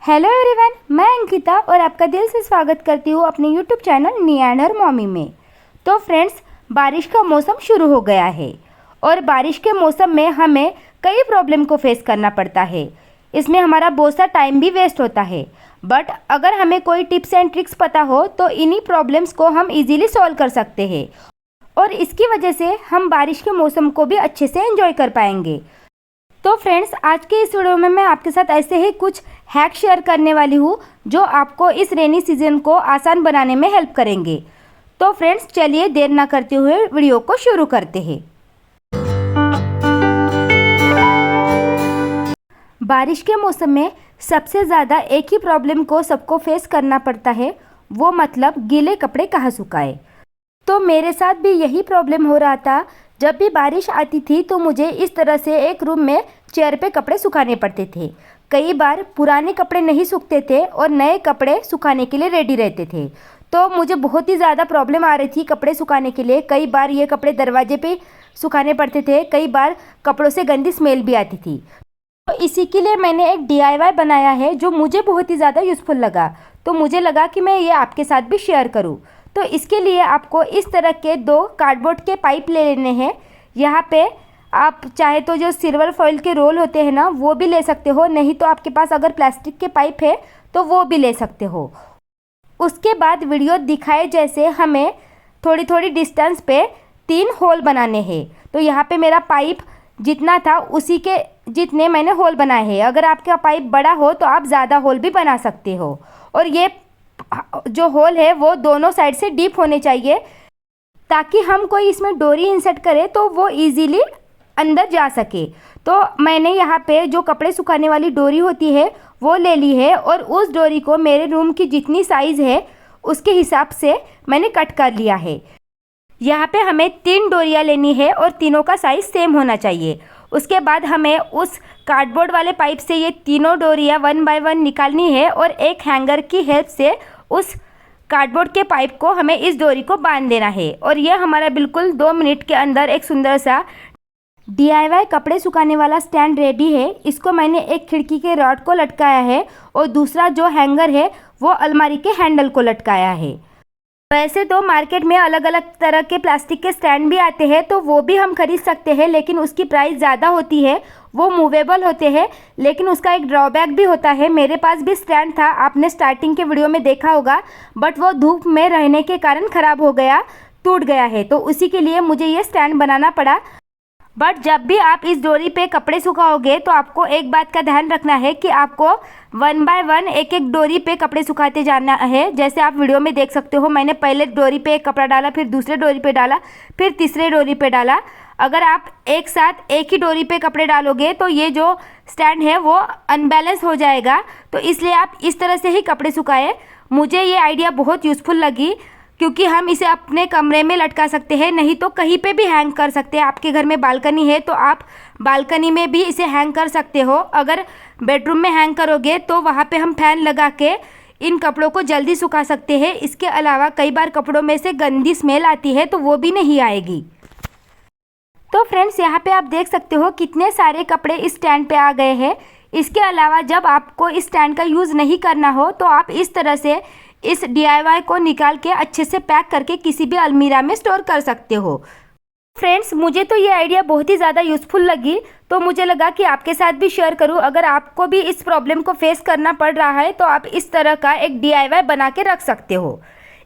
Hello everyone, मैं अंकिता और आपका दिल से स्वागत करती हूँ अपने यूट्यूब चैनल नी एंड हर मॉमी में। तो फ्रेंड्स, बारिश का मौसम शुरू हो गया है और बारिश के मौसम में हमें कई प्रॉब्लम को फेस करना पड़ता है। इसमें हमारा बहुत सा टाइम भी वेस्ट होता है, बट अगर हमें कोई टिप्स एंड ट्रिक्स पता हो तो इन्हीं प्रॉब्लम्स को हम इजीली सॉल्व कर सकते हैं और इसकी वजह से हम बारिश के मौसम को भी अच्छे से एंजॉय कर पाएंगे। तो फ्रेंड्स, आज के इस वीडियो में मैं आपके साथ ऐसे ही कुछ हैक शेयर करने वाली हूँ जो आपको इस रेनी सीजन को आसान बनाने में हेल्प करेंगे। तो फ्रेंड्स, चलिए देर ना करते हुए वीडियो को शुरू करते हैं। बारिश के मौसम में सबसे ज़्यादा एक ही प्रॉब्लम को सबको फेस करना पड़ता है, वो मतलब गीले कपड़े कहाँ सुखाए। तो मेरे साथ भी यही प्रॉब्लम हो रहा था। जब भी बारिश आती थी तो मुझे इस तरह से एक रूम में चेयर पे कपड़े सुखाने पड़ते थे। कई बार पुराने कपड़े नहीं सूखते थे और नए कपड़े सुखाने के लिए रेडी रहते थे, तो मुझे बहुत ही ज़्यादा प्रॉब्लम आ रही थी कपड़े सुखाने के लिए। कई बार ये कपड़े दरवाजे पे सुखाने पड़ते थे, कई बार कपड़ों से गंदी स्मेल भी आती थी। तो इसी के लिए मैंने एक DIY बनाया है जो मुझे बहुत ही ज़्यादा यूज़फुल लगा, तो मुझे लगा कि मैं ये आपके साथ भी शेयर करूं। तो इसके लिए आपको इस तरह के 2 कार्डबोर्ड के पाइप ले लेने हैं। यहाँ पे आप चाहे तो जो सिल्वर फॉइल के रोल होते हैं ना, वो भी ले सकते हो, नहीं तो आपके पास अगर प्लास्टिक के पाइप है तो वो भी ले सकते हो। उसके बाद वीडियो दिखाए जैसे हमें थोड़ी थोड़ी डिस्टेंस पे 3 होल बनाने हैं। तो यहाँ पे मेरा पाइप जितना था उसी के जितने मैंने होल बनाए हैं। अगर आपका पाइप बड़ा हो तो आप ज़्यादा होल भी बना सकते हो। और ये जो होल है वो दोनों साइड से डीप होने चाहिए ताकि हम कोई इसमें डोरी इंसर्ट करें तो वो इजीली अंदर जा सके। तो मैंने यहाँ पे जो कपड़े सुखाने वाली डोरी होती है वो ले ली है और उस डोरी को मेरे रूम की जितनी साइज़ है उसके हिसाब से मैंने कट कर लिया है। यहाँ पे हमें 3 डोरियाँ लेनी है और तीनों का साइज़ सेम होना चाहिए। उसके बाद हमें उस कार्डबोर्ड वाले पाइप से ये तीनों डोरियाँ 1 बाय 1 निकालनी है और एक हैंगर की हेल्प से उस कार्डबोर्ड के पाइप को हमें इस डोरी को बांध देना है। और ये हमारा बिल्कुल 2 मिनट के अंदर एक सुंदर सा DIY कपड़े सुखाने वाला स्टैंड रेडी है। इसको मैंने एक खिड़की के रॉड को लटकाया है और दूसरा जो हैंगर है वो अलमारी के हैंडल को लटकाया है। वैसे तो मार्केट में अलग अलग तरह के प्लास्टिक के स्टैंड भी आते हैं, तो वो भी हम खरीद सकते हैं, लेकिन उसकी प्राइस ज़्यादा होती है। वो मूवेबल होते हैं, लेकिन उसका एक ड्रॉबैक भी होता है। मेरे पास भी स्टैंड था, आपने स्टार्टिंग के वीडियो में देखा होगा, बट वो धूप में रहने के कारण ख़राब हो गया, टूट गया है। तो उसी के लिए मुझे ये स्टैंड बनाना पड़ा। बट जब भी आप इस डोरी पे कपड़े सुखाओगे तो आपको एक बात का ध्यान रखना है कि आपको 1 बाय 1 एक एक डोरी पे कपड़े सुखाते जाना है। जैसे आप वीडियो में देख सकते हो, मैंने पहले डोरी पे एक कपड़ा डाला, फिर दूसरे डोरी पे डाला, फिर तीसरे डोरी पे डाला। अगर आप एक साथ एक ही डोरी पे कपड़े डालोगे तो ये जो स्टैंड है वो अनबैलेंस हो जाएगा। तो इसलिए आप इस तरह से ही कपड़े सुखाएं। मुझे ये आइडिया बहुत यूज़फुल लगी क्योंकि हम इसे अपने कमरे में लटका सकते हैं, नहीं तो कहीं पे भी हैंग कर सकते हैं। आपके घर में बालकनी है तो आप बालकनी में भी इसे हैंग कर सकते हो। अगर बेडरूम में हैंग करोगे तो वहाँ पे हम फैन लगा के इन कपड़ों को जल्दी सुखा सकते हैं। इसके अलावा कई बार कपड़ों में से गंदी स्मेल आती है तो वो भी नहीं आएगी। तो फ्रेंड्स, यहाँ पे आप देख सकते हो कितने सारे कपड़े इस स्टैंड पे आ गए हैं। इसके अलावा जब आपको इस स्टैंड का यूज़ नहीं करना हो तो आप इस तरह से इस DIY को निकाल के अच्छे से पैक करके किसी भी अलमीरा में स्टोर कर सकते हो। फ्रेंड्स, मुझे तो ये आइडिया बहुत ही ज़्यादा यूज़फुल लगी, तो मुझे लगा कि आपके साथ भी शेयर करूँ। अगर आपको भी इस प्रॉब्लम को फेस करना पड़ रहा है तो आप इस तरह का एक DIY बना के रख सकते हो।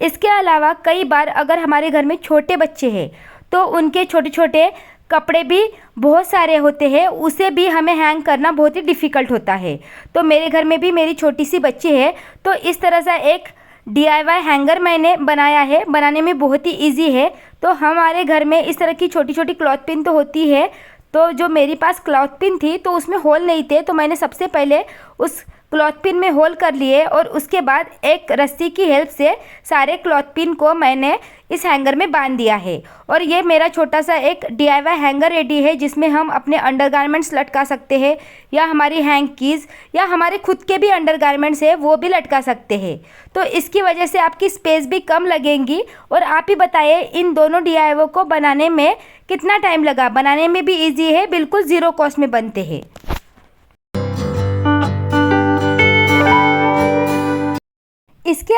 इसके अलावा कई बार अगर हमारे घर में छोटे बच्चे हैं तो उनके छोटे छोटे कपड़े भी बहुत सारे होते हैं, उसे भी हमें हैंग करना बहुत ही डिफ़िकल्ट होता है। तो मेरे घर में भी मेरी छोटी सी बच्ची है, तो इस तरह से एक DIY हैंगर मैंने बनाया है। बनाने में बहुत ही इजी है। तो हमारे घर में इस तरह की छोटी छोटी क्लॉथ पिन तो होती है, तो जो मेरे पास क्लॉथ पिन थी तो उसमें होल नहीं थे, तो मैंने सबसे पहले उस क्लॉथ पिन में होल कर लिए और उसके बाद एक रस्सी की हेल्प से सारे क्लॉथ पिन को मैंने इस हैंगर में बांध दिया है। और ये मेरा छोटा सा एक DIY हैंगर रेडी है जिसमें हम अपने अंडरगारमेंट्स लटका सकते हैं, या हमारी हैंकीज़, या हमारे खुद के भी अंडरगारमेंट्स है वो भी लटका सकते हैं। तो इसकी वजह से आपकी स्पेस भी कम लगेगी। और आप ही बताइए, इन दोनों DIY को बनाने में कितना टाइम लगा? बनाने में भी ईजी है, बिल्कुल ज़ीरो कॉस्ट में बनते हैं।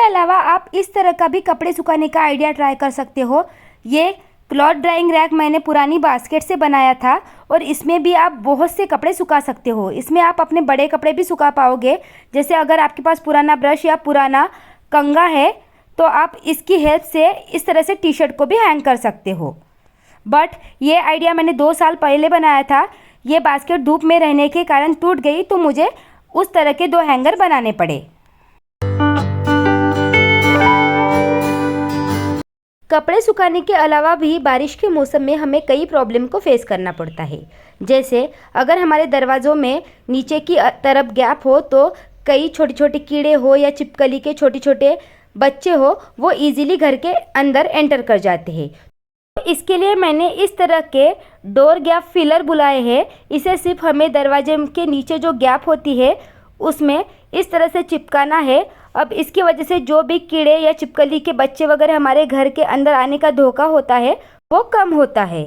अलावा आप इस तरह का भी कपड़े सुखाने का आइडिया ट्राई कर सकते हो। ये क्लॉथ ड्राइंग रैक मैंने पुरानी बास्केट से बनाया था और इसमें भी आप बहुत से कपड़े सुखा सकते हो। इसमें आप अपने बड़े कपड़े भी सुखा पाओगे। जैसे अगर आपके पास पुराना ब्रश या पुराना कंघा है तो आप इसकी हेल्प से इस तरह से टी शर्ट को भी हैंग कर सकते हो। बट ये आइडिया मैंने 2 साल पहले बनाया था। ये बास्केट धूप में रहने के कारण टूट गई तो मुझे उस तरह के 2 हैंगर बनाने पड़े। कपड़े सुखाने के अलावा भी बारिश के मौसम में हमें कई प्रॉब्लम को फेस करना पड़ता है। जैसे अगर हमारे दरवाज़ों में नीचे की तरफ गैप हो तो कई छोटे छोटे कीड़े हो या छिपकली के छोटे छोटे बच्चे हो वो इजीली घर के अंदर एंटर कर जाते हैं। तो इसके लिए मैंने इस तरह के डोर गैप फिलर बुलाए हैं। इसे सिर्फ हमें दरवाजे के नीचे जो गैप होती है उसमें इस तरह से चिपकाना है। अब इसकी वजह से जो भी कीड़े या छिपकली के बच्चे वगैरह हमारे घर के अंदर आने का धोखा होता है वो कम होता है।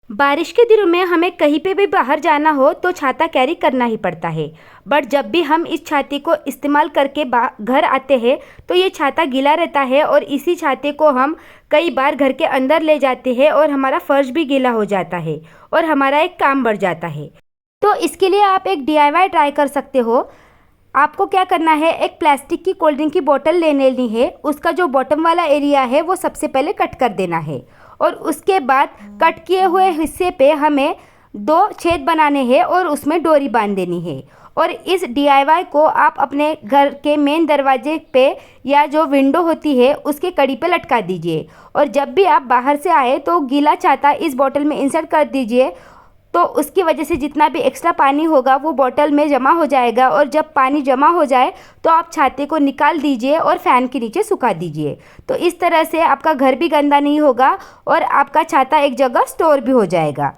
बारिश के दिनों में हमें कहीं पे भी बाहर जाना हो तो छाता कैरी करना ही पड़ता है। बट जब भी हम इस छाते को इस्तेमाल करके घर आते हैं तो ये छाता गीला रहता है और इसी छाते को हम कई बार घर के अंदर ले जाते हैं और हमारा फर्श भी गीला हो जाता है और हमारा एक काम बढ़ जाता है। तो इसके लिए आप एक DIY ट्राई कर सकते हो। आपको क्या करना है, एक प्लास्टिक की कोल्ड ड्रिंक की बोतल ले लेनी है। उसका जो बॉटम वाला एरिया है वो सबसे पहले कट कर देना है और उसके बाद कट किए हुए हिस्से पे हमें 2 छेद बनाने हैं और उसमें डोरी बांध देनी है। और इस DIY को आप अपने घर के मेन दरवाजे पे या जो विंडो होती है उसके कड़ी पे लटका दीजिए और जब भी आप बाहर से आए तो गीला छाता इस बोतल में इंसर्ट कर दीजिए। तो उसकी वजह से जितना भी एक्स्ट्रा पानी होगा वो बोतल में जमा हो जाएगा और जब पानी जमा हो जाए तो आप छाते को निकाल दीजिए और फ़ैन के नीचे सुखा दीजिए। तो इस तरह से आपका घर भी गंदा नहीं होगा और आपका छाता एक जगह स्टोर भी हो जाएगा।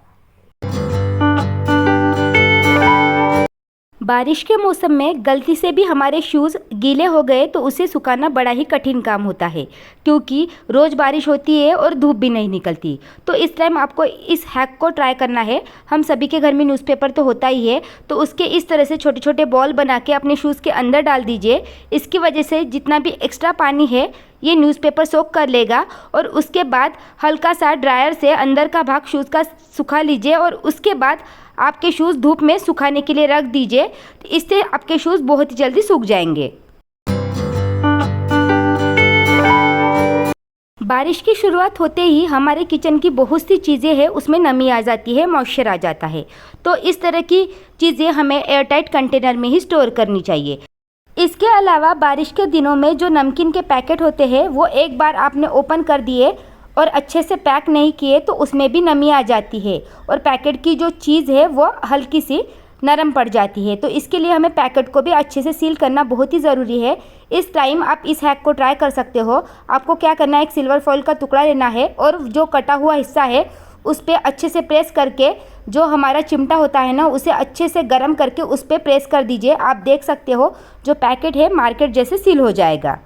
बारिश के मौसम में गलती से भी हमारे शूज़ गीले हो गए तो उसे सुखाना बड़ा ही कठिन काम होता है क्योंकि रोज़ बारिश होती है और धूप भी नहीं निकलती। तो इस टाइम आपको इस हैक को ट्राई करना है। हम सभी के घर में न्यूज़पेपर तो होता ही है, तो उसके इस तरह से छोटे छोटे बॉल बना के अपने शूज़ के अंदर डाल दीजिए। इसकी वजह से जितना भी एक्स्ट्रा पानी है ये न्यूज़पेपर सोख कर लेगा और उसके बाद हल्का सा ड्रायर से अंदर का भाग शूज़ का सुखा लीजिए और उसके बाद आपके शूज़ धूप में सुखाने के लिए रख दीजिए। इससे आपके शूज़ बहुत ही जल्दी सूख जाएंगे। बारिश की शुरुआत होते ही हमारे किचन की बहुत सी चीज़ें हैं उसमें नमी आ जाती है, मॉइस्चर आ जाता है। तो इस तरह की चीज़ें हमें एयरटाइट कंटेनर में ही स्टोर करनी चाहिए। इसके अलावा बारिश के दिनों में जो नमकीन के पैकेट होते हैं वो एक बार आपने ओपन कर दिए और अच्छे से पैक नहीं किए तो उसमें भी नमी आ जाती है और पैकेट की जो चीज़ है वो हल्की सी नरम पड़ जाती है। तो इसके लिए हमें पैकेट को भी अच्छे से सील करना बहुत ही ज़रूरी है। इस टाइम आप इस हैक को ट्राई कर सकते हो। आपको क्या करना है, एक सिल्वर फॉइल का टुकड़ा लेना है और जो कटा हुआ हिस्सा है उस पर अच्छे से प्रेस करके जो हमारा चिमटा होता है ना उसे अच्छे से गर्म करके उस पर प्रेस कर दीजिए। आप देख सकते हो जो पैकेट है मार्केट जैसे सील हो जाएगा।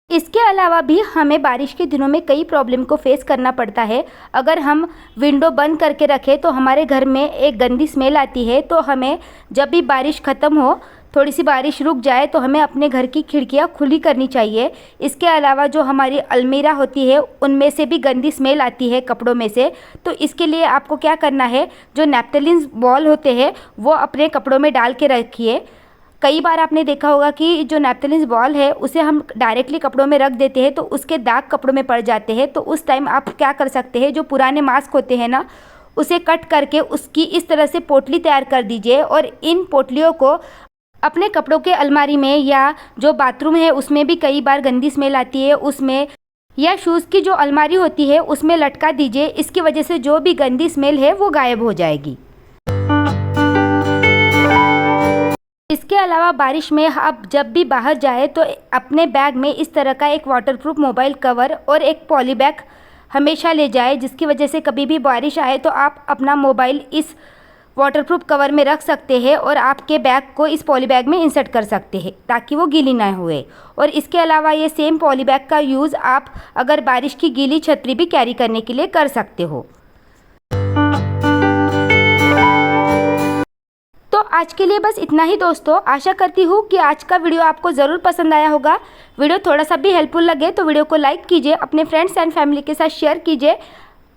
इसके अलावा भी हमें बारिश के दिनों में कई प्रॉब्लम को फेस करना पड़ता है। अगर हम विंडो बंद करके रखें तो हमारे घर में एक गंदी स्मेल आती है। तो हमें जब भी बारिश ख़त्म हो, थोड़ी सी बारिश रुक जाए तो हमें अपने घर की खिड़कियां खुली करनी चाहिए। इसके अलावा जो हमारी अलमीरा होती है उनमें से भी गंदी स्मेल आती है कपड़ों में से। तो इसके लिए आपको क्या करना है, जो नैप्थलीन बॉल होते हैं वो अपने कपड़ों में डाल के रखिए। कई बार आपने देखा होगा कि जो नैप्थलीन बॉल है उसे हम डायरेक्टली कपड़ों में रख देते हैं तो उसके दाग कपड़ों में पड़ जाते हैं। तो उस टाइम आप क्या कर सकते हैं, जो पुराने मास्क होते हैं ना उसे कट करके उसकी इस तरह से पोटली तैयार कर दीजिए और इन पोटलियों को अपने कपड़ों के अलमारी में या जो बाथरूम है उसमें भी कई बार गंदी स्मेल आती है उसमें, या शूज़ की जो अलमारी होती है उसमें लटका दीजिए। इसकी वजह से जो भी गंदी स्मेल है वो गायब हो जाएगी। इसके अलावा बारिश में आप जब भी बाहर जाए तो अपने बैग में इस तरह का एक वाटरप्रूफ मोबाइल कवर और एक पॉली बैग हमेशा ले जाए, जिसकी वजह से कभी भी बारिश आए तो आप अपना मोबाइल इस वाटरप्रूफ कवर में रख सकते हैं और आपके बैग को इस पॉली बैग में इंसर्ट कर सकते हैं ताकि वो गीली ना हुए। और इसके अलावा ये सेम पॉली बैग का यूज़ आप अगर बारिश की गीली छतरी भी कैरी करने के लिए कर सकते हो। आज के लिए बस इतना ही दोस्तों। आशा करती हूँ कि आज का वीडियो आपको ज़रूर पसंद आया होगा। वीडियो थोड़ा सा भी हेल्पफुल लगे तो वीडियो को लाइक कीजिए, अपने फ्रेंड्स एंड फैमिली के साथ शेयर कीजिए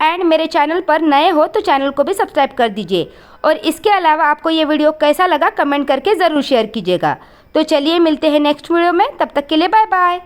एंड मेरे चैनल पर नए हो तो चैनल को भी सब्सक्राइब कर दीजिए। और इसके अलावा आपको ये वीडियो कैसा लगा कमेंट करके ज़रूर शेयर कीजिएगा। तो चलिए मिलते हैं नेक्स्ट वीडियो में, तब तक के लिए बाय बाय।